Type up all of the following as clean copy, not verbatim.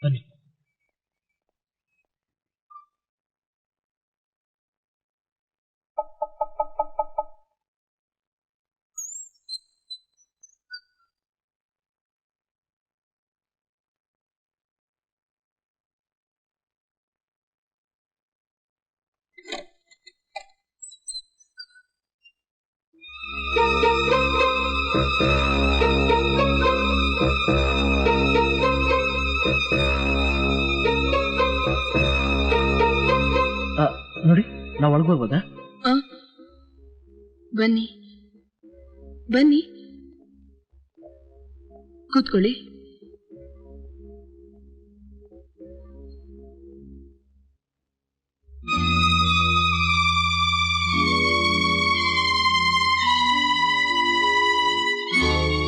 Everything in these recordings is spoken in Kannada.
ಬನ್ನಿ. ನೋಡಿ, ನಾವು ಒಳಗೋಗ್ಬೋದಾ? ಬನ್ನಿ ಬನ್ನಿ, ಕೂತ್ಕೊಳ್ಳಿ.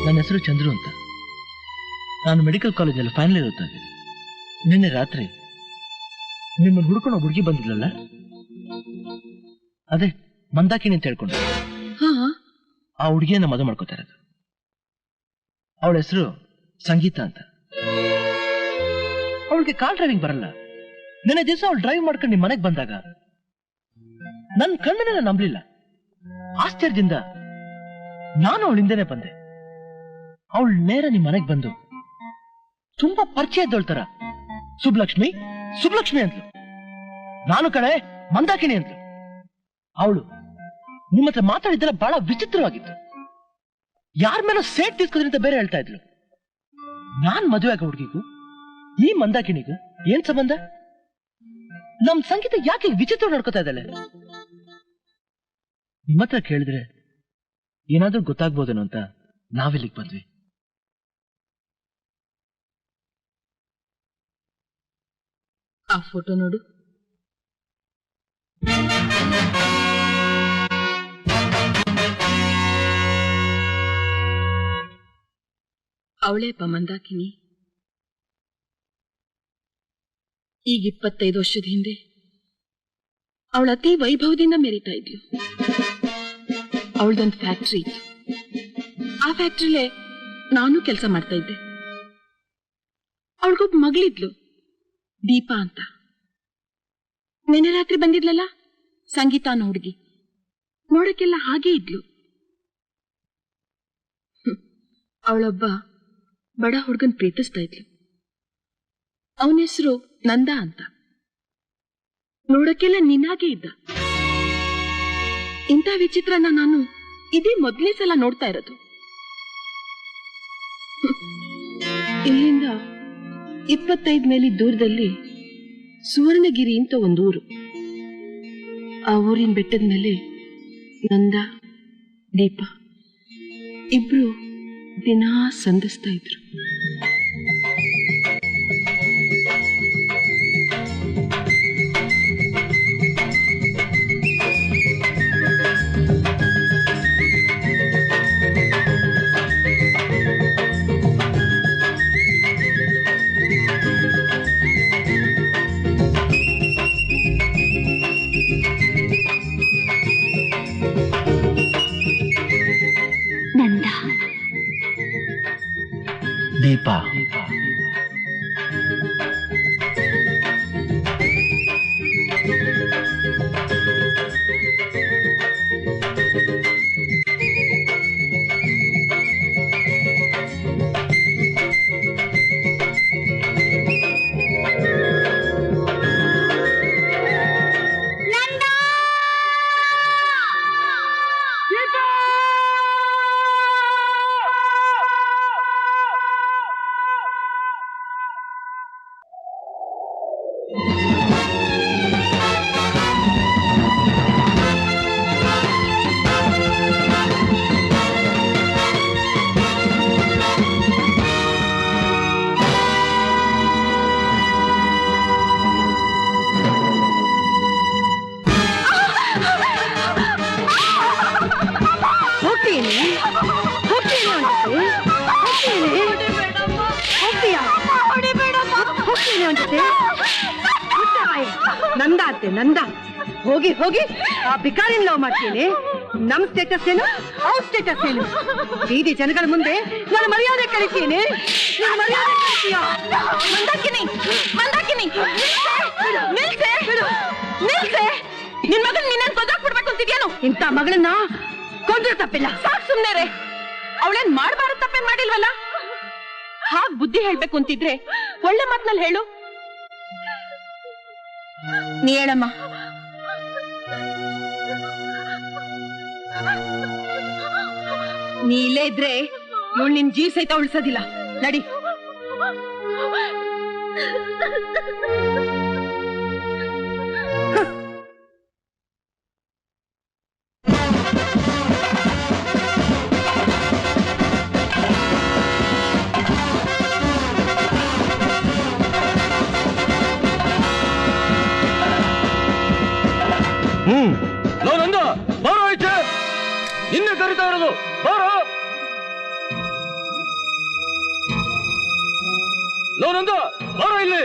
ನನ್ನ ಹೆಸರು ಚಂದ್ರು ಅಂತ. ನಾನು ಮೆಡಿಕಲ್ ಕಾಲೇಜಲ್ಲಿ ಫೈನಲ್ ಇಯರ್ ಓದ್ತಾ ಇದ್ದೀನಿ. ನಿನ್ನೆ ರಾತ್ರಿ ನಿಮ್ಮನ್ನು ಹುಡ್ಕೊಂಡು ಹುಡುಗಿ ಬಂದಿದ್ಲಲ್ಲ, ಅದೇ ಮಂದಾಕಿನಿ ಅಂತ ಹೇಳ್ಕೊಂಡು ಆ ಹುಡುಗಿಯನ್ನ ಮದುವೆ ಮಾಡ್ಕೋತಾ ಇರೋದು. ಅವಳ ಹೆಸರು ಸಂಗೀತ ಅಂತ. ಅವಳಿಗೆ ಕಾರ್ ಡ್ರೈವಿಂಗ್ ಬರಲ್ಲ. ನಿನ್ನೆ ದಿವಸ ಅವಳು ಡ್ರೈವ್ ಮಾಡ್ಕೊಂಡು ನಿಮ್ಮ ಮನೆಗೆ ಬಂದಾಗ ನನ್ನ ಕಣ್ಣನ್ನ ನಂಬಲಿಲ್ಲ. ಆಶ್ಚರ್ಯದಿಂದ ನಾನು ಅವಳಿಂದನೇ ಬಂದೆ. ಅವಳು ನೇರ ನಿಮ್ಮ ಮನೆಗೆ ಬಂದು ತುಂಬಾ ಪರಿಚಯ ಇದ್ದೋಳ್ತಾರ ಸುಬ್ಲಕ್ಷ್ಮಿ ಸುಬ್ಲಕ್ಷ್ಮಿ ಅಂದ್ಲು. ನಾನು ಕಡೆ ಮಂದಾಕಿನಿ ಅಂದ್ಲು. ಅವಳು ನಿಮ್ಮ ಹತ್ರ ಮಾತಾಡಿದ್ದೆಲ್ಲ ಬಹಳ ವಿಚಿತ್ರವಾಗಿತ್ತು. ಯಾರ ಮೇಲೂ ಸೇಟ್ ತೀಸ್ಕೋದ್ರಿಂದ ಬೇರೆ ಹೇಳ್ತಾ ಇದ್ಲು. ನಾನ್ ಮದುವೆ ಆಗೋ ಹುಡುಗಿಗೂ ಈ ಮಂದಾಕಿನಿಗೂ ಏನ್ ಸಂಬಂಧ? ನಮ್ ಸಂಗೀತ ಯಾಕೆ ವಿಚಿತ್ರ ನೋಡ್ಕೋತಾ ಇದ್ದಾಳೆ? ನಿಮ್ಮ ಹತ್ರ ಕೇಳಿದ್ರೆ ಏನಾದ್ರೂ ಗೊತ್ತಾಗ್ಬೋದೇನೋ ಅಂತ ನಾವಿಲ್ಲಿಗೆ ಬಂದ್ವಿ. ಆ ಫೋಟೋ ನೋಡು. ಅವಳೇಪ ಮಂದಾಕಿನಿ. ಈಗ 25 ವರ್ಷದ ಹಿಂದೆ ಅವಳ ಅತಿ ವೈಭವದಿಂದ ಮೆರಿತಾ ಇದ್ಲು. ಅವಳದೊಂದು ಫ್ಯಾಕ್ಟ್ರಿ ಇತ್ತು. ಆ ಫ್ಯಾಕ್ಟ್ರಿಲೇ ನಾನು ಕೆಲಸ ಮಾಡ್ತಾ ಇದ್ದೆ. ಅವಳಿಗೊಬ್ಬ ಮಗಳಿದ್ಲು, ದೀಪಾ ಅಂತ. ನೆನ್ನೆ ರಾತ್ರಿ ಬಂದಿದ್ಲಲ್ಲ ಸಂಗೀತ ಅನ್ನೋ ಹುಡುಗಿ, ನೋಡಕ್ಕೆಲ್ಲ ಹಾಗೆ ಇದ್ಲು. ಅವಳೊಬ್ಬ ಬಡ ಹುಡುಗನ್ ಪ್ರೀತಿಸ್ತಾ ಇದ್ಲು. ಅವನ ಹೆಸರು ನಂದ ಅಂತ. ನೋಡಕ್ಕೆಲ್ಲ ನಿನ್ನಾಗೆ ಇದ್ದ. ಇಂಥ ವಿಚಿತ್ರನ ನಾನು ಇದೇ ಮೊದಲನೇ ಸಲ ನೋಡ್ತಾ ಇರೋದು. ಇಲ್ಲಿಂದ 25 ಮೈಲಿ ದೂರದಲ್ಲಿ ಸುವರ್ಣಗಿರಿ ಅಂತ ಒಂದೂರು. ಆ ಊರಿನ ಬೆಟ್ಟದ ಮೇಲೆ ನಂದ ದೀಪ ಇಬ್ರು ದಿನಾ ಸಂಧಿಸ್ತಾ ಇದ್ರು. ದೀಪಾ ಹೋಗ್ತೀಯಾ? ಅಂತೆ ನಂದ. ಹೋಗಿ ಹೋಗಿ ಆ ಬಿಕಾರಿನ ಲವ್ ಮಾಡ್ತೀನಿ. ನಮ್ ಸ್ಟೇಟಸ್ ಏನು, ಅವ್ರ ಸ್ಟೇಟಸ್ ಏನು? ಬೀದಿ ಜನಗಳ ಮುಂದೆ ನಾನು ಮರ್ಯಾದೆ ಕಳಿತೀನಿ. ಮರ್ಯಾದೆ ಕಳಿತೀಯ? ಮಂದಾಕಿನಿ, ಮಂದಾಕಿನಿ, ನಿಲ್ಸೆ, ನಿಲ್ಸೆ. ನಿನ್ ಮಗನ್ ನಿನ್ನ ಕೊದ್ದಾಕ್ಬಿಡ್ಬೇಕು ಅಂತಿದ್ಯಾನು? ಇಂಥ ಮಗಳನ್ನ ಕೊಂದ್ರೆ ತಪ್ಪಿಲ್ಲ. ಸಾಕ್ ಸುಮ್ನೆ ರೇ. ಅವಳೇನ್ ಮಾಡ್ಬಾರ ತಪ್ಪೇನ್ ಮಾಡಿಲ್ವಲ್ಲ. ಹಾಗ್ ಬುದ್ಧಿ ಹೇಳ್ಬೇಕು ಅಂತಿದ್ರೆ ಒಳ್ಳೆ ಮಾತ್ನಲ್ಲಿ ಹೇಳು. ನೀ ಹೇಳಮ್ಮ. ನೀ ಇಲ್ಲೇ ಇದ್ರೆ ಇವಳು ನಿನ್ ಜೀವ ಸಹಿತ ಉಳಿಸೋದಿಲ್ಲ. ನಡಿ. ಲೋ ನಂದ, ಬಾರೋ ಈಚೆ. ನಿನ್ನೆ ಕರಿತಾ ಇರೋದು, ಬಾರೋ. ಲೋ ನಂದ, ಬಾರೋ ಇಲ್ಲಿ.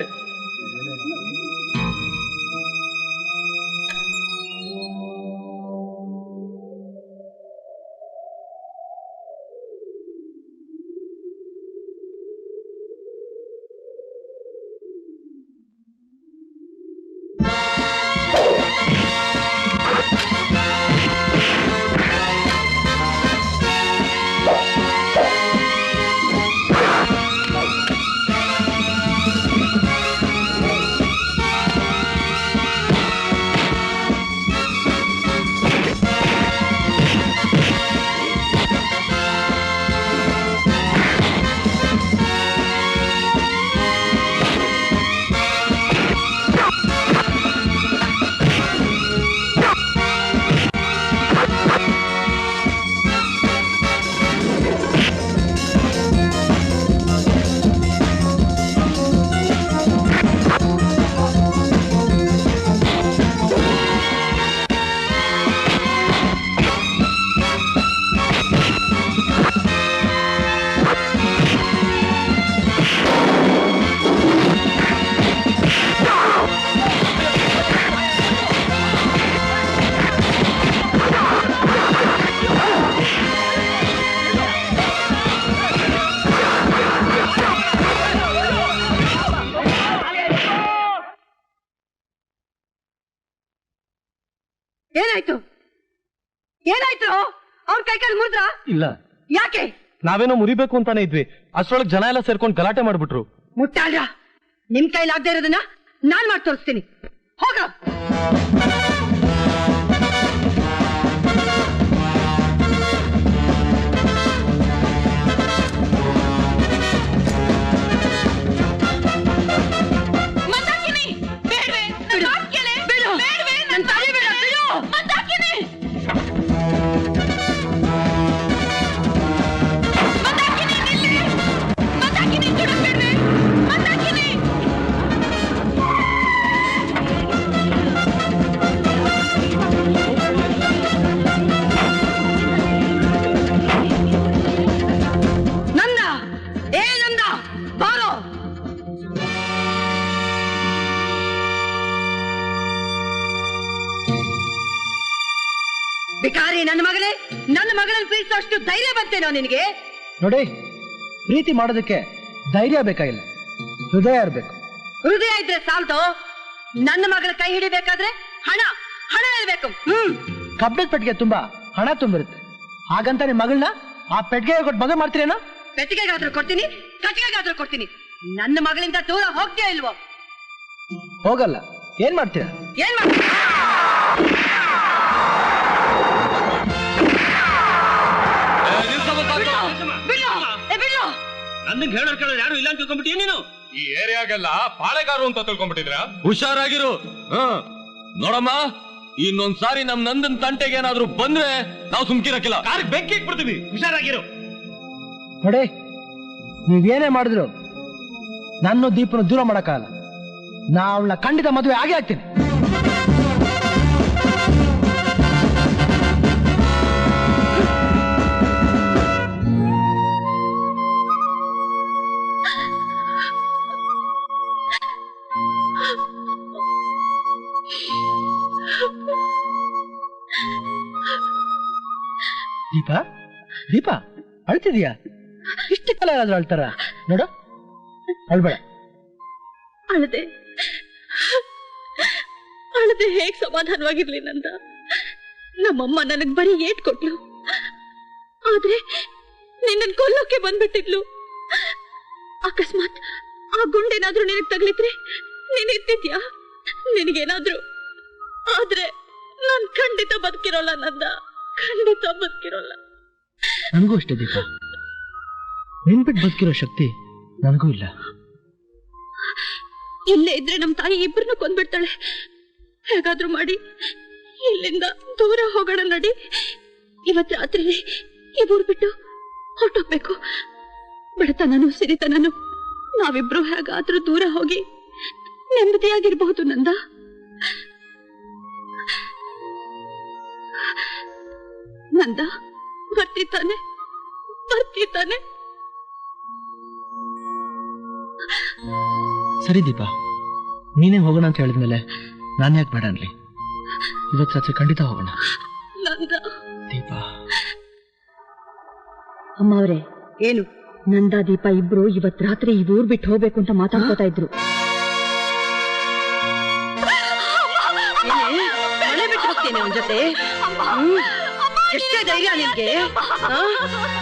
ಏನಾಯ್ತು? ಏನಾಯ್ತು? ಅವ್ರ ಕೈ ಕಾಲು ಮುರಿದ್ರ? ಇಲ್ಲ. ಯಾಕೆ? ನಾವೇನೋ ಮುರಿಬೇಕು ಅಂತಾನೆ ಇದ್ವಿ, ಅಷ್ಟ್ರೊಳಗೆ ಜನ ಎಲ್ಲ ಸೇರ್ಕೊಂಡು ಗಲಾಟೆ ಮಾಡ್ಬಿಟ್ರು. ಮುಟ್ಟಾಳ್ರ, ನಿಮ್ ಕೈಲಾಗದೆ ಇರೋದನ್ನ ನಾನ್ ಮಾಡಿ ತೋರಿಸ್ತೀನಿ. ಹೋಗ. ಬಿಕಾರಿ ನನ್ನ ಮಗಳೇ, ನನ್ನ ಮಗಳನ್ನು ಪ್ರೀತಿಸೋಷ್ಟು ಧೈರ್ಯ ಬಂತೇನೋ ನಿನಗೆ? ನೋಡಿ, ಪ್ರೀತಿ ಮಾಡೋದಕ್ಕೆ ಧೈರ್ಯ ಬೇಕಾಗಿಲ್ಲ, ಹೃದಯ ಇರ್ಬೇಕು. ಹೃದಯ ಇದ್ರೆ ಸಾಲದು. ನನ್ನ ಮಗಳ ಕೈ ಹಿಡಿಬೇಕಾದ್ರೆ ಹಣ ಹಣ ಇರ್ಬೇಕು. ಕಬ್ಬಣದ ಪೆಟ್ಟಿಗೆ ತುಂಬಾ ಹಣ ತುಂಬಿರುತ್ತೆ. ಹಾಗಂತ ನಿಮ್ ಮಗಳನ್ನ ಆ ಪೆಟ್ಟಿಗೆ ಕೊಟ್ಟು ಮದುವೆ ಮಾಡ್ತೀರೇನೋ? ಪೆಟ್ಟಿಗೆಗಾದ್ರೂ ಕೊಡ್ತೀನಿ, ಕಟ್ಟಿಗೆಗಾದ್ರೂ ಕೊಡ್ತೀನಿ. ನನ್ನ ಮಗಳಿಂದ ದೂರ ಹೋಗ್ತೀಯ ಇಲ್ವೋ? ಹೋಗಲ್ಲ. ಏನ್ ಮಾಡ್ತೀರಾ? ಏನ್ ಮಾಡ್ತೀಯ? ನನ್ನಂಗ್ ಹೇಳೋರ್ ಕೇಳೋರು ಯಾರು ಇಲ್ಲ ಅಂತ ತಿಳ್ಕೊಂಡ್ಬಿಟ್ಟಿಯ ನೀನು? ಈ ಏರಿಯಾಗೆಲ್ಲ ಪಾಳೆಗಾರು ಅಂತ ತಿಳ್ಕೊಂಡ್ಬಿಟ್ಟಿದ್ರ? ಹುಷಾರಾಗಿರು. ನೋಡಮ್ಮ, ಇನ್ನೊಂದ್ಸಾರಿ ನಮ್ ನಂದನ್ ತಂಟೆಗೆ ಏನಾದ್ರೂ ಬಂದ್ರೆ ನಾವು ಸುಮ್ಕಿರಕ್ಕಿಲ್ಲ. ಕಾರಿಗೆ ಬೆಂಕಿ ಇಟ್ಬಿಡ್ತೀವಿ. ಹುಷಾರಾಗಿರು. ನೋಡಿ, ನೀವೇನೇ ಮಾಡಿದ್ರು ನನ್ನ ದೀಪನ ದೂರ ಮಾಡಕ್ಕಾಗಲ್ಲ. ನಾ ಅವಳನ್ನ ಖಂಡಿತ ಮದುವೆ ಆಗೇ ಆಗ್ತೀನಿ. ದೀಪಾ ದೀಪಾ ಅಳ್ತಿದೀಯಾ? ಇಷ್ಟು ಕಾಲ ಯಾರಾದ್ರೂ ಅಳ್ತಾರ? ನೋಡು, ಅಳ್ಬೇಡ. ಅಳದೆ ಅಳದೆ ಹೇಗ್ ಸಮಾಧಾನವಾಗಿರ್ಲಿ ನಂದ. ನಮ್ಮಮ್ಮ ನನಗ್ ಬರೀ ಏಟ್ ಕೊಟ್ಲು, ಆದ್ರೆ ನಿನ್ನ ಕೊಲ್ಲೋಕೆ ಬಂದ್ಬಿಟ್ಟಿದ್ಲು. ಅಕಸ್ಮಾತ್ ಆ ಗುಂಡೇನಾದ್ರೂ ನಿನಗ್ ತಗ್ಲಿದ್ರೆ ನೀನ್ ಇರ್ತಿದ್ಯಾ? ನಿನಗೇನಾದ್ರೂ ಆದ್ರೆ ನಾನ್ ಖಂಡಿತ ಬದುಕಿರೋಲ್ಲ ನಂದ, ಖಂಡಿತ ಬದುಕಿರೋಲ್ಲ. ನನಗೂ ಅಷ್ಟೇ ದೀಪಾ, ನಿನ್ಬಿಟ್ಟು ಬದುಕಿರೋ ಶಕ್ತಿ ನನಗೂ ಇಲ್ಲ. ಇಲ್ಲೇ ಇದ್ರೆ ನಮ್ ತಾಯಿ ಇಬ್ಬರನ್ನ ಕೊಂದ್ಬಿಡ್ತಾಳೆ. ಹೇಗಾದ್ರೂ ಮಾಡಿ ಇಲ್ಲಿಂದ ದೂರ ಹೋಗೋಣ ನಡಿ. ಇವತ್ ರಾತ್ರಿ ಈ ಊರ್ ಬಿಟ್ಟು ಹೊರಟೋಗ್ಬೇಕು. ಬಡತನನು ಸಿರಿತನನು ನಾವಿಬ್ರು ಹೇಗಾದ್ರೂ ದೂರ ಹೋಗಿ ನೆಮ್ಮದಿಯಾಗಿರ್ಬಹುದು ನಂದ. ನಂದ ಬರ್ತಿದ್ದಾನೆ, ಬರ್ತಿದ್ದಾನೆ. ಸರಿ ದೀಪಾ, ನೀನೇ ಹೋಗೋಣ ಅಂತ ಹೇಳಿದ್ಮೇಲೆ ನಾನು ಯಾಕೆ ಬೇಡ ಅನ್ಲಿ? ಇವತ್ತು ರಾತ್ರಿ ಖಂಡಿತ ಹೋಗೋಣ. ನಂದ. ದೀಪಾ. ಅಮ್ಮ ಅವ್ರೆ, ಏನು? ನಂದ ದೀಪ ಇಬ್ರು ಇವತ್ ರಾತ್ರಿ ಈ ಊರ್ ಬಿಟ್ಟು ಹೋಗ್ಬೇಕು ಅಂತ ಮಾತಾಡ್ಕೋತಾ ಇದ್ರು. ಮನೆ ಬಿಟ್ಟು ಹೋಗ್ತೀನಿ ಅವನ ಜೊತೆ? ಎಷ್ಟೇ ಧೈರ್ಯ ನಿನ್ಗೆ?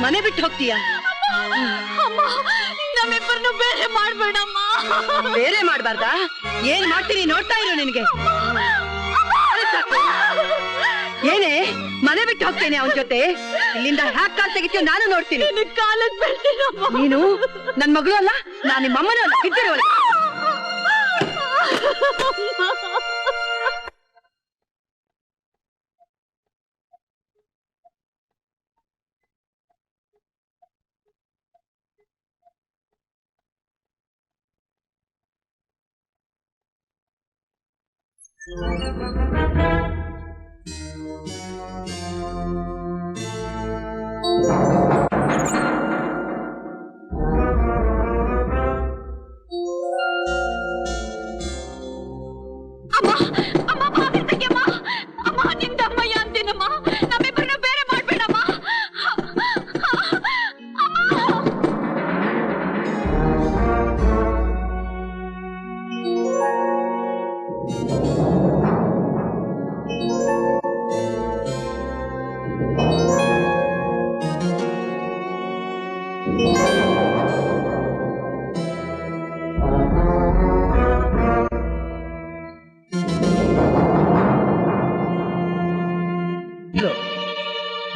ಮನೆ ಬಿಟ್ಟು ಹೋಗ್ತೀಯಾ? ನಮ್ಮಿಬ್ಬರನ್ನು ಬೇರೆ ಮಾಡ್ಬೇಡಮ್ಮ. ಬೇರೆ ಮಾಡ್ಬಾರ್ದಾ? ಏನ್ ಮಾಡ್ತೀನಿ ನೋಡ್ತಾ ಇರೋ ನಿನ್ಗೆ. ಏನೇ ಮನೆ ಬಿಟ್ಟು ಹೋಗ್ತೇನೆ ಅವನ ಜೊತೆ? ಇಲ್ಲಿಂದ ಹ್ಯಾಕ್ ಕಾಲ್ ತೆಗಿತೀಯೋ ನಾನು ನೋಡ್ತೀನಿ. ಕಾಲಕ್ ಬೆಳ್ತೀನಮ್ಮ. ನೀನು ನನ್ ಮಗಳು ಅಲ್ಲ, ನಾನು ನಿಮ್ಮ ಅಮ್ಮನೂ ಅಲ್ಲ. ಇದ್ದಿರೋ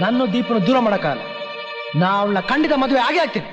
ನಾನು ದೀಪನ ದೂರ ಮಾಡಕ್ಕಾಗಲ್ಲ. ನಾ ಅವಳನ್ನ ಖಂಡಿತ ಮದುವೆ ಆಗೇ ಆಗ್ತೀನಿ.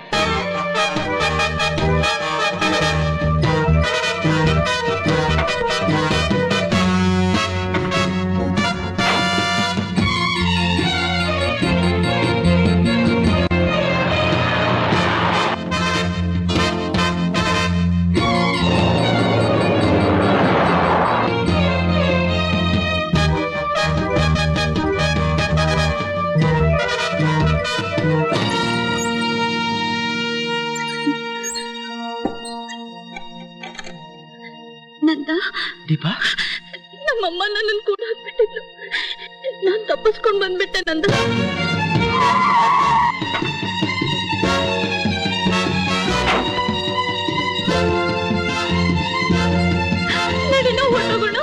ದೀಪಾ, ನಮ್ಮಮ್ಮ ನನ್ನನ್ನು ಕೂಡ ಹಾಕ್ಬಿಟ್ಟಿದ್ರು. ನಾನ್ ತಪ್ಪಿಸ್ಕೊಂಡ್ ಬಂದ್ಬಿಟ್ಟೆ ನಂದ. ನಡಿನ ಹೊರಟೋಗೋಣ.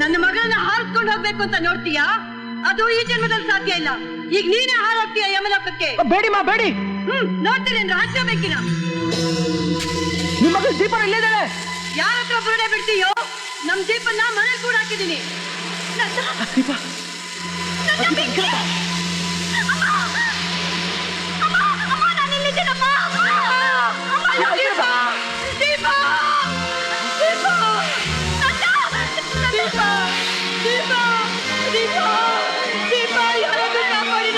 ನನ್ನ ಮಗಳನ್ನ ಹಾರಿಸ್ಕೊಂಡು ಹೋಗ್ಬೇಕು ಅಂತ ನೋಡ್ತೀಯಾ? ಅದು ಈ ಜನ್ಮದಲ್ಲಿ ಸಾಧ್ಯ ಇಲ್ಲ. ಈಗ ನೀನೇ ಹಾರೋಗ್ತೀಯ ಯಮಲೋಕಕ್ಕೆ. ಬೇಡಿ ಮಾ ಬೇಡಿ. ನೋಡ್ತೀನಿ ರಾಜ್ಯ ಬೇಕಿನ. ನಿಮ್ಮ ಮಗಳು ದೀಪನ ಇಲ್ಲಿದ್ದಾಳೆ. ಯಾರ ಹತ್ರ ಬುರುಡೆ ಬಿಡ್ತೀಯೋ? ನಮ್ ದೀಪನ್ನ ಮನೆ ಕೂಡ ಹಾಕಿದ್ದೀನಿ. ದೀಪಾ, ದೀಪ ಯಾರಾದ್ರೂ ಕಾಪಾಡಿ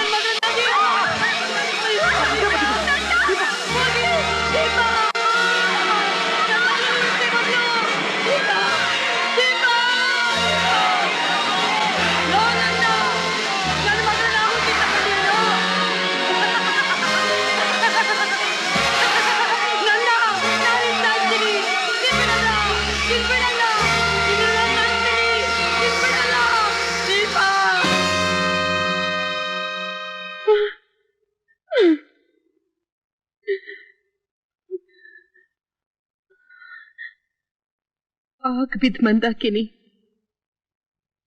ಆಗ ಬಿದ್ದ ಮಂದಾಕಿನಿ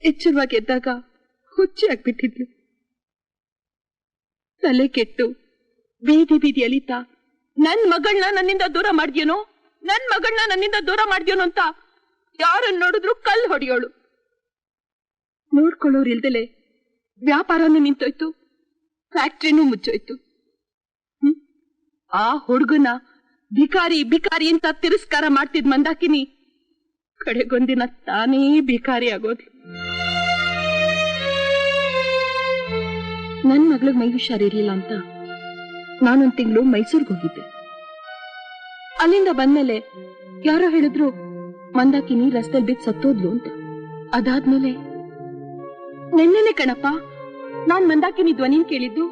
ಎಚ್ಚರವಾಗಿ ಎದ್ದಾಗ ಹುಚ್ಚಿ ಆಗ್ಬಿಟ್ಟಿದ್ಲು. ತಲೆ ಕೆಟ್ಟು ಬೀದಿ ಬೀದಿ ಅಲಿತಾ ನನ್ ಮಗಳನ್ನ ನನ್ನಿಂದ ದೂರ ಮಾಡ್ದ್ಯೋನೋ ಅಂತ ಯಾರನ್ನ ನೋಡಿದ್ರು ಕಲ್ಲು ಹೊಡೆಯೋಳು. ನೋಡ್ಕೊಳ್ಳೋರು ಇಲ್ದಲೆ ವ್ಯಾಪಾರನೂ ನಿಂತೋಯ್ತು, ಫ್ಯಾಕ್ಟ್ರಿನೂ ಮುಚ್ಚೋಯ್ತು. ಆ ಹುಡುಗನ ಭಿಕಾರಿ ಭಿಕಾರಿ ಅಂತ ತಿರಸ್ಕಾರ ಮಾಡ್ತಿದ್ ಮಂದಾಕಿನಿ ಕಡೆಗೊಂದಿನ ತಾನೇ ಭಿಕಾರಿ ಆಗೋದ್ಲು. ನನ್ ಮಗಳಿಗೆ ಮೈ ಹುಷಾರಿರ್ಲಿಲ್ಲ ಅಂತ ನಾನೊಂದ್ ತಿಂಗಳು ಮೈಸೂರ್ಗೆ ಹೋಗಿದ್ದೆ. ಅಲ್ಲಿಂದ ಬಂದ್ಮೇಲೆ ಯಾರೋ ಹೇಳಿದ್ರು ಮಂದಾಕಿನಿ ರಸ್ತೆಲ್ ಬಿದ್ದು ಸತ್ತೋದ್ಲು ಅಂತ. ಅದಾದ್ಮೇಲೆ ನೆನ್ನೆನೆ ಕಣಪ್ಪ ನಾನ್ ಮಂದಾಕಿನಿ ಧ್ವನಿನ್ ಕೇಳಿದ್ದು.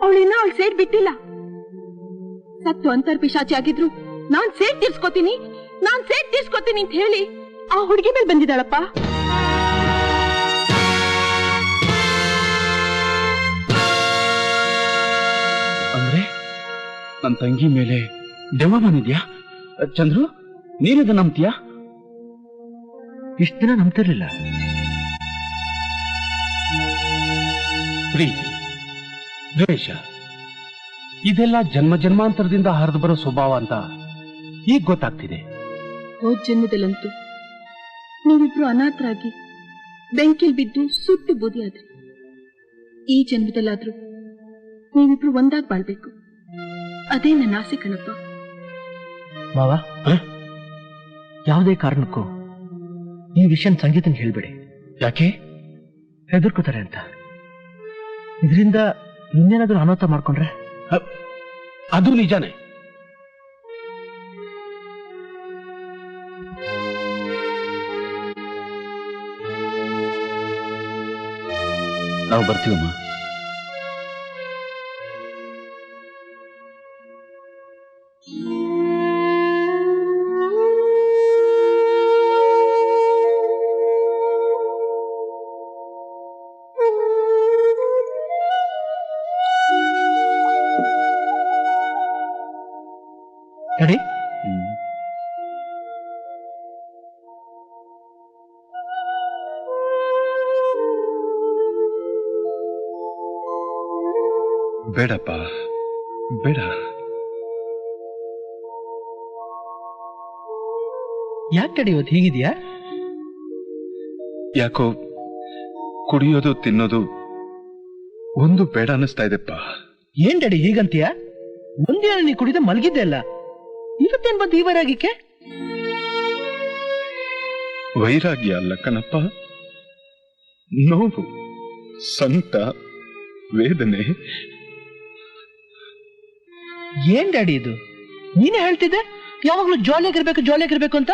ಅವಳಿನ್ನ ಅವಳು ಸೇಡ್ ಬಿಟ್ಟಿಲ್ಲ. ಸತ್ತು ಅಂತರ್ ಪಿಶಾಚಿ ಆಗಿದ್ರು ನಾನ್ ಸೇಡ್ ತೀರ್ಸ್ಕೊತೀನಿ ಅಂತ ಹೇಳಿ ಆ ಹುಡುಗಿ ಮೇಲೆ ಬಂದಿದ್ದಾಳಪ್ಪ. ಅಂದ್ರೆ ನನ್ ತಂಗಿ ಮೇಲೆ ದೆವ್ವ ಬಂದಿದ್ಯಾ? ಚಂದ್ರು, ನೀನಿದ ನಂಬ್ತೀಯಾ? ಇಷ್ಟ ದಿನ ನಂಬ್ತಿರ್ಲಿಲ್ಲ. ಪ್ರೀತಿ, ದ್ವೇಷ ಇದೆಲ್ಲ ಜನ್ಮ ಜನ್ಮಾಂತರದಿಂದ ಹರಿದು ಬರೋ ಸ್ವಭಾವ ಅಂತ ಈಗ ಗೊತ್ತಾಗ್ತಿದೆ. ಹೋದ ಜನ್ಮದಲ್ಲಂತೂ ನೀವಿಬ್ರು ಅನಾಥರಾಗಿ ಬೆಂಕಿಲ್ ಬಿದ್ದು ಸುಟ್ಟು ಬೂದಿ ಆದ್ರಿ. ಈ ಜನ್ಮದಲ್ಲಾದ್ರೂ ನೀವಿಬ್ರು ಒಂದಾಗಿ ಬಾಳ್ಬೇಕು, ಅದೇ ನನ್ನ ಆಸೆ ಕಣಪ್ಪ. ಮಾವ, ಯಾವುದೇ ಕಾರಣಕ್ಕೂ ಈ ವಿಷಯ ಸಂಗೀತನ್ ಹೇಳ್ಬೇಡಿ. ಯಾಕೆ? ಹೆದರ್ಕೋತಾರೆ ಅಂತ. ಇದರಿಂದ ಇನ್ನೇನಾದ್ರೂ ಅನಾಹುತ ಮಾಡ್ಕೊಂಡ್ರೆ? ಅದು ನಿಜಾನೇ. ನಾವು ಬರ್ತೀವಮ್ಮ. ರೆಡಿ? ಬೇಡಪ್ಪ, ಬೇಡ. ಯಾಕೆ ಡ್ಯಾಡಿ ಇವತ್ತು ಹೀಗಿದ್ಯಾ? ಯಾಕೋ ಕುಡಿಯೋದು ತಿನ್ನೋದು ಒಂದು ಬೇಡ ಅನ್ನಿಸ್ತಾ ಇದೆಪ್ಪ. ಏನ್ ಡ್ಯಾಡಿ ಹೀಗಂತೀಯ? ಒಂದಿನ ನೀ ಕುಡಿದ ಮಲಗಿದ್ದೆ ಅಲ್ಲ, ಇವತ್ತೇನ್ ಬಂತು ಈ ವೈರಾಗ್ಯಕ್ಕೆ? ವೈರಾಗ್ಯ ಅಲ್ಲ ಕಣಪ್ಪ, ನೋವು, ಸಂಕಟ, ವೇದನೆ. ಏನ್ ಡ್ಯಾಡಿ ಇದು? ನೀನೇ ಹೇಳ್ತಿದ್ದೆ ಯಾವಾಗ್ಲೂ ಜಾಲಿಯಾಗಿರ್ಬೇಕು ಅಂತ.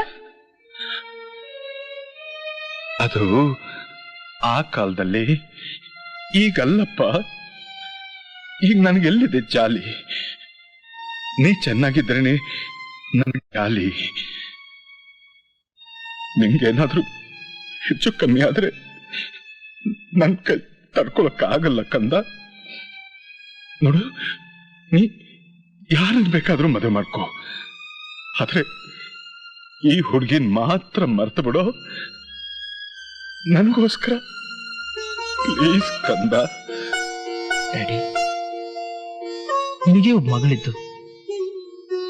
ಅದು ಆ ಕಾಲದಲ್ಲಿ, ಈಗಲ್ಲಪ್ಪ. ಈಗ ನನಗೆಲ್ಲಿದೆ ಜಾಲಿ? ನೀ ಚೆನ್ನಾಗಿದ್ರೇನೆ ನನಗೆ ಜಾಲಿ. ನಿಂಗೇನಾದ್ರೂ ಹೆಚ್ಚು ಕಮ್ಮಿ ಆದ್ರೆ ನನ್ ಕೈ ತಡ್ಕೊಳಕ್ಕಾಗಲ್ಲ ಕಂದ. ನೋಡು, ನೀ ಯಾರನ್ನ ಬೇಕಾದ್ರೂ ಮದುವೆ ಮಾಡ್ಕೋ, ಆದ್ರೆ ಈ ಹುಡುಗಿನ ಮಾತ್ರ ಮರ್ತು ಬಿಡೋ. ನನಗೋಸ್ಕರ ಪ್ಲೀಸ್ ಕಂದ. ಡ್ಯಾಡಿ, ನಿನಗೆ ಒಬ್ಬ ಮಗಳಿದ್ದು,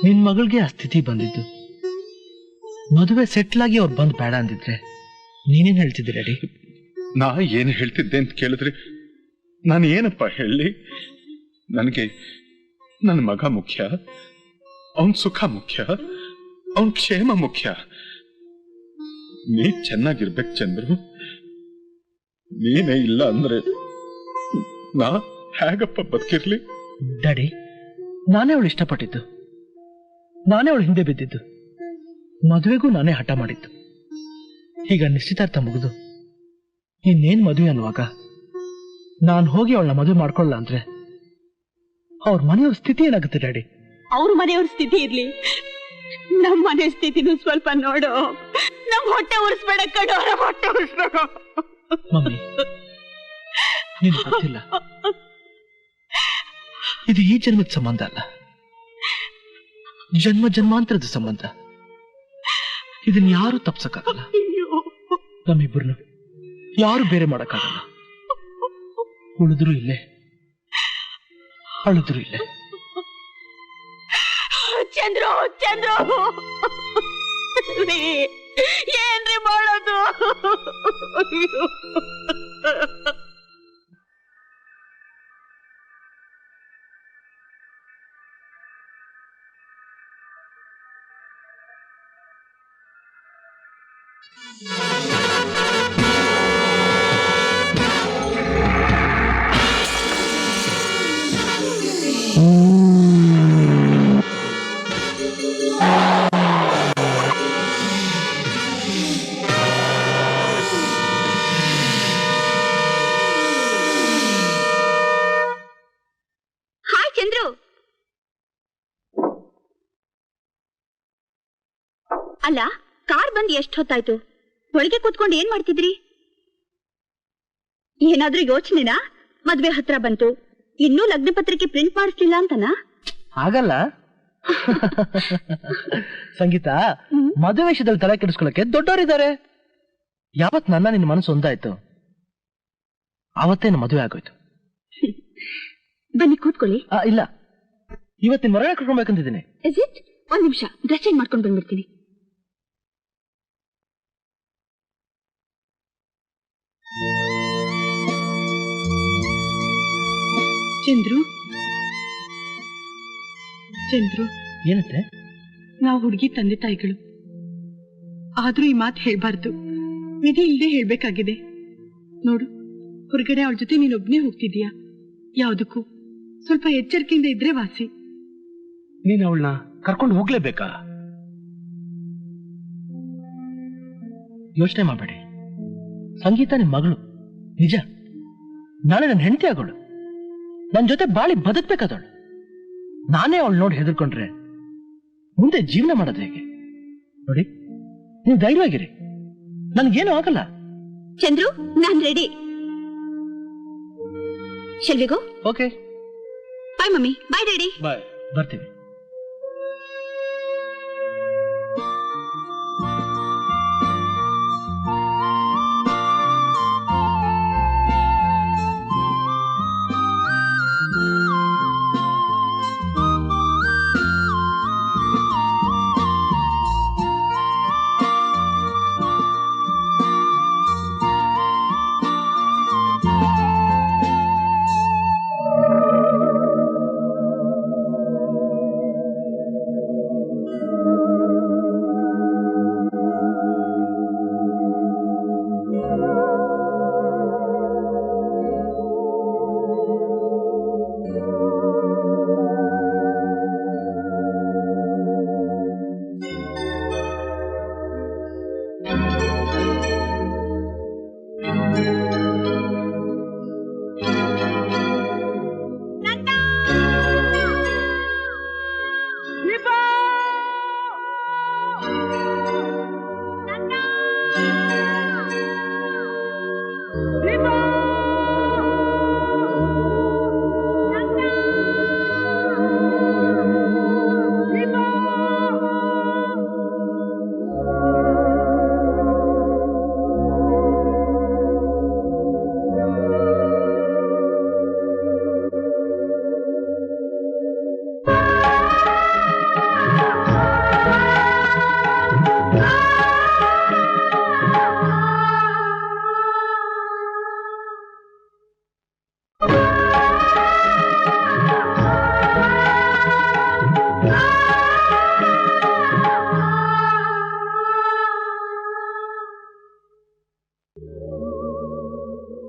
ನಿನ್ ಮಗಳಿಗೆ ಆ ಸ್ಥಿತಿ ಬಂದಿದ್ದು, ಮದುವೆ ಸೆಟ್ಲ್ ಆಗಿ ಅವ್ರು ಬಂದು ಬೇಡ ಅಂದಿದ್ರೆ ನೀನೇನ್ ಹೇಳ್ತಿದ್ದೆ ಡ್ಯಾಡಿ? ನಾ ಏನು ಹೇಳ್ತಿದ್ದೆ ಅಂತ ಕೇಳಿದ್ರೆ ನಾನು ಏನಪ್ಪ ಹೇಳಿ? ನನಗೆ ನನ್ನ ಮಗ ಮುಖ್ಯ, ಅವನ್ ಸುಖ ಮುಖ್ಯ, ಅವನ್ ಕ್ಷೇಮ ಮುಖ್ಯ. ನೀ ಚೆನ್ನಾಗಿರ್ಬೇಕು ಚಂದ್ರು. ನೀನೇ ಇಲ್ಲ ಅಂದ್ರೆ ನಾ ಹೇಗಪ್ಪ ಬದುಕಿರ್ಲಿ? ಡ್ಯಾಡಿ, ನಾನೇ ಅವಳು ಇಷ್ಟಪಟ್ಟಿದ್ದು, ನಾನೇ ಅವಳು ಹಿಂದೆ ಬಿದ್ದಿದ್ದು, ಮದುವೆಗೂ ನಾನೇ ಹಠ ಮಾಡಿದ್ದು. ಈಗ ನಿಶ್ಚಿತಾರ್ಥ ಮುಗಿದು ಇನ್ನೇನ್ ಮದುವೆ ಅನ್ನುವಾಗ ನಾನು ಹೋಗಿ ಅವಳನ್ನ ಮದುವೆ ಮಾಡ್ಕೊಳ್ಳ ಅಂದ್ರೆ ಅವ್ರ ಮನೆಯವ್ರ ಸ್ಥಿತಿ ಏನಾಗುತ್ತೆ ಡ್ಯಾಡಿ? ಅವ್ರ ಮನೆಯವ್ರ ಸ್ಥಿತಿ ಇರ್ಲಿ, ನಮ್ ಮನೆ ಸ್ಥಿತಿನೂ ಸ್ವಲ್ಪ ನೋಡು. ನಮ್ ಹೊಟ್ಟೆ ಉರಿಸ್ಬೇಡ ಕಣೋ, ಹೊಟ್ಟೆ ಉರಿಸ್ಬೇಡ. ಮಮ್ಮಿ, ನೀನು ಗೊತ್ತಿಲ್ಲ, ಇದು ಈ ಜನ್ಮದ ಸಂಬಂಧ ಅಲ್ಲ, ಜನ್ಮ ಜನ್ಮಾಂತರದ ಸಂಬಂಧ. ಇದನ್ನ ಯಾರು ತಪ್ಸಕ್ಕಾಗಲ್ಲ. ನಮ್ಮಿಬ್ಬರನ್ನು ಯಾರು ಬೇರೆ ಮಾಡಕ್ಕಾಗಲ್ಲ. ಉಳಿದ್ರು ಇಲ್ಲೇ, ಅಳಿದ್ರು ಇಲ್ಲೇ. ಚಂದ್ರು ಚಂದ್ರು ಏನ್ರಿ ಮಾಡೋದು? ಹಾಯ್ ಚಂದ್ರು. ಅಲ್ಲ, ಕಾರ್ ಬಂದ್ ಎಷ್ಟು ಹೊತ್ತಾಯ್ತು? ಒಳಗೆ ಕೂತ್ಕೊಂಡು ಏನ್ ಮಾಡ್ತಿದ್ರಿ? ಏನಾದ್ರೂ ಯೋಚನೆನಾ? ಮದ್ವೆ ಹತ್ರ ಬಂತು, ಇನ್ನೂ ಲಗ್ನ ಪತ್ರಿಕೆ ಪ್ರಿಂಟ್ ಮಾಡಿಸ್ಲಿಲ್ಲ ಅಂತನಾ? ಆಗಲ್ಲ ಸಂಗೀತ, ಮದುವೆ ವಿಷಯದಲ್ಲಿ ತಲೆ ಕೆಡಿಸ್ಕೊಳ್ಳಕ್ಕೆ ದೊಡ್ಡವರಿದ್ದಾರೆ. ಯಾವತ್ ನಿನ್ನ ಮನಸ್ಸು ಒಂದಾಯ್ತು ಅವತ್ತೇನು ಮದುವೆ ಆಗೋಯ್ತು. ಬನ್ನಿ ಕೂತ್ಕೊಳ್ಳಿ. ಇಲ್ಲ, ಇವತ್ತಿನ ಹೊರಗಡೆ ಕರ್ಕೊಂಡ್ಬೇಕಂತಿದ್ದೀನಿ. Is it? ಒಂದ್ ನಿಮಿಷ, ಡ್ರೆಸ್ ಚೇಂಜ್ ಮಾಡ್ಕೊಂಡು ಬಂದ್ಬಿಡ್ತೀನಿ. ಚಂದ್ರು ಚಂದ್ರು, ಏನಂತೆ? ನಾವು ಹುಡುಗಿ ತಂದೆ ತಾಯಿಗಳು, ಆದ್ರೂ ಈ ಮಾತು ಹೇಳ್ಬಾರ್ದು. ವಿಧಿ ಇಲ್ಲದೆ ಹೇಳ್ಬೇಕಾಗಿದೆ. ನೋಡು, ಹೊರಗಡೆ ಅವಳ ಜೊತೆ ನೀನೊಬ್ನೇ ಹೋಗ್ತಿದ್ಯಾ. ಯಾವುದಕ್ಕೂ ಸ್ವಲ್ಪ ಎಚ್ಚರಿಕೆಯಿಂದ ಇದ್ರೆ ವಾಸಿ. ನೀನ್ ಅವಳನ್ನ ಕರ್ಕೊಂಡು ಹೋಗ್ಲೇಬೇಕಾ? ಯೋಚನೆ ಮಾಡಬೇಡಿ. ಸಂಗೀತ ನಿಮ್ ಮಗಳು, ನಿಜ. ನಾಳೆ ನನ್ನ ಹೆಂಡತಿ ಆಗೋಳು, ನನ್ನ ಜೊತೆ ಬಾಳಿ ಬದುಕ್ಬೇಕಾದವಳು. ನಾನೇ ಅವಳು ನೋಡಿ ಹೆದರ್ಕೊಂಡ್ರೆ ಮುಂದೆ ಜೀವನ ಮಾಡೋದು ಹೇಗೆ? ನೋಡಿ, ನೀವು ಧೈರ್ಯವಾಗಿರಿ, ನನ್ಗೇನು ಆಗಲ್ಲ. ಚಂದ್ರು, ನಾನ್ ready. Shall we go? Okay, bye mummy. Bye daddy. Bye. ಬರ್ತೀವಿ.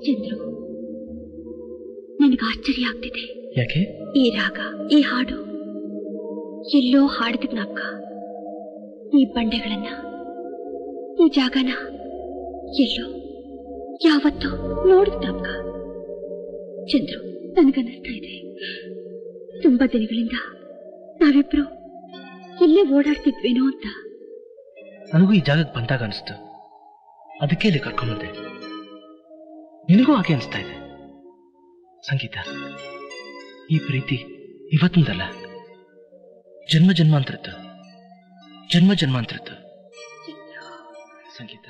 ಚಂದ್ರು, ನನಗೆ ಆಶ್ಚರ್ಯ ಆಗ್ತಿದೆ. ಯಾಕೆ? ಈ ರಾಗ, ಈ ಹಾಡು ಎಲ್ಲೋ ಹಾಡಿದ ಜ್ಞಾಪಕ. ಈ ಬಂಡೆಗಳನ್ನ, ಈ ಜಾಗನ ಎಲ್ಲೋ ಯಾವತ್ತೋ ನೋಡಿದ ಜ್ಞಾಪಕ. ಚಂದ್ರು, ನನಗನ್ನಿಸ್ತಾ ಇದೆ ತುಂಬಾ ದಿನಗಳಿಂದ ನಾವಿಬ್ರು ಇಲ್ಲೇ ಓಡಾಡ್ತಿದ್ವೇನೋ ಅಂತ. ನನಗೂ ಈ ಜಾಗಕ್ಕೆ ಬಂದಾಗ ಅನಿಸ್ತು, ಅದಕ್ಕೆ ಇಲ್ಲಿ ಕರ್ಕೊಂಡ್ಬಂದೆ. ನಿನಗೂ ಹಾಗೆ ಅನಿಸ್ತಾ ಇದೆ ಸಂಗೀತ. ಈ ಪ್ರೀತಿ ಇವತ್ತಿಂದಲ್ಲ, ಜನ್ಮ ಜನ್ಮಾಂತರದ್ದು, ಜನ್ಮ ಜನ್ಮಾಂತರದ್ದು. ಸಂಗೀತ